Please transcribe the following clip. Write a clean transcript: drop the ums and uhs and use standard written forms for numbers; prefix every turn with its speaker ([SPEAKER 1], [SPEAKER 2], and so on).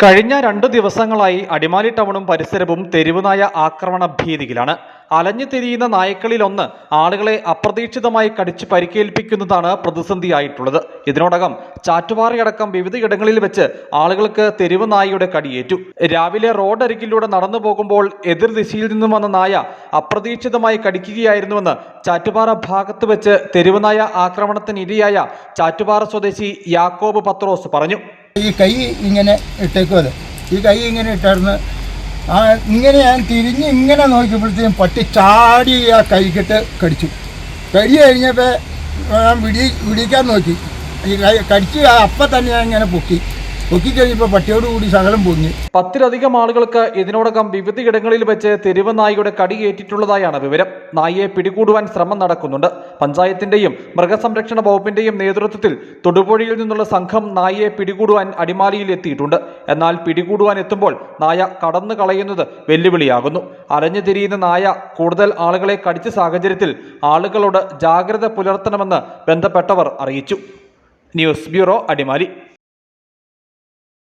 [SPEAKER 1] കഴിഞ്ഞ 2 ദിവസങ്ങളായി അടിമാലി ടൗണും പരിസരവും തെരുവുനായ ആക്രമണ ഭീതിയിലാണ്. അലഞ്ഞു തിരിയുന്ന നായ്ക്കളിലൊന്ന് ആളുകളെ അപ്രതീക്ഷിതമായി കടിച്ചു പരിക്കേൽപ്പിക്കുന്നതാണ് പ്രതിസന്ധിയായിട്ടുള്ളത്. ഇതിനോടകം ചാറ്റുപാറയടക്കം വിവിധയിടങ്ങളിൽ വെച്ച് ആളുകൾക്ക് തെരുവ് നായയുടെ കടിയേറ്റു. രാവിലെ റോഡരികിലൂടെ നടന്നു പോകുമ്പോൾ എതിർദിശയിൽ നിന്നും വന്ന നായ അപ്രതീക്ഷിതമായി കടിക്കുകയായിരുന്നുവെന്ന് ചാറ്റുപാറ ഭാഗത്ത് വെച്ച് തെരുവുനായ ആക്രമണത്തിനിരയായ ചാറ്റുപാറ സ്വദേശി യാക്കോബ് പത്രോസ് പറഞ്ഞു.
[SPEAKER 2] ഈ കൈ ഇങ്ങനെ ഇട്ടേക്കുമത്, ഈ കൈ ഇങ്ങനെ ഇട്ടായിരുന്നു. ഇങ്ങനെ ഞാൻ തിരിഞ്ഞ് ഇങ്ങനെ നോക്കിയപ്പോഴത്തേക്കും പട്ടി ചാടി ആ കൈക്കിട്ട് കടിച്ചു. കടി കഴിഞ്ഞപ്പോൾ ഞാൻ വിടിക്കാൻ നോക്കി. ഈ കടിച്ച് അപ്പം തന്നെ ഞാൻ ഇങ്ങനെ പൊക്കിക്കഴിഞ്ഞപ്പോൾ പട്ടിയോടുകൂടി സകലം പൊങ്ങി.
[SPEAKER 1] 10-ലധികം ആളുകൾക്ക് ഇതിനോടകം വിവിധയിടങ്ങളിൽ വെച്ച് തെരുവ് നായയുടെ കടിയേറ്റിട്ടുള്ളതായാണ് വിവരം. നായയെ പിടികൂടുവാൻ ശ്രമം നടക്കുന്നുണ്ട്. പഞ്ചായത്തിന്റെയും മൃഗസംരക്ഷണ വകുപ്പിന്റെയും നേതൃത്വത്തിൽ തൊടുപുഴയിൽ നിന്നുള്ള സംഘം നായയെ പിടികൂടുവാൻ അടിമാലിയിൽ എത്തിയിട്ടുണ്ട്. എന്നാൽ പിടികൂടുവാൻ എത്തുമ്പോൾ നായ കടന്നു കളയുന്നത് വെല്ലുവിളിയാകുന്നു. അലഞ്ഞു തിരിയുന്ന നായ കൂടുതൽ ആളുകളെ കടിച്ച സാഹചര്യത്തിൽ ആളുകളോട് ജാഗ്രത പുലർത്തണമെന്ന് ബന്ധപ്പെട്ടവർ അറിയിച്ചു. News bureau, Adimali.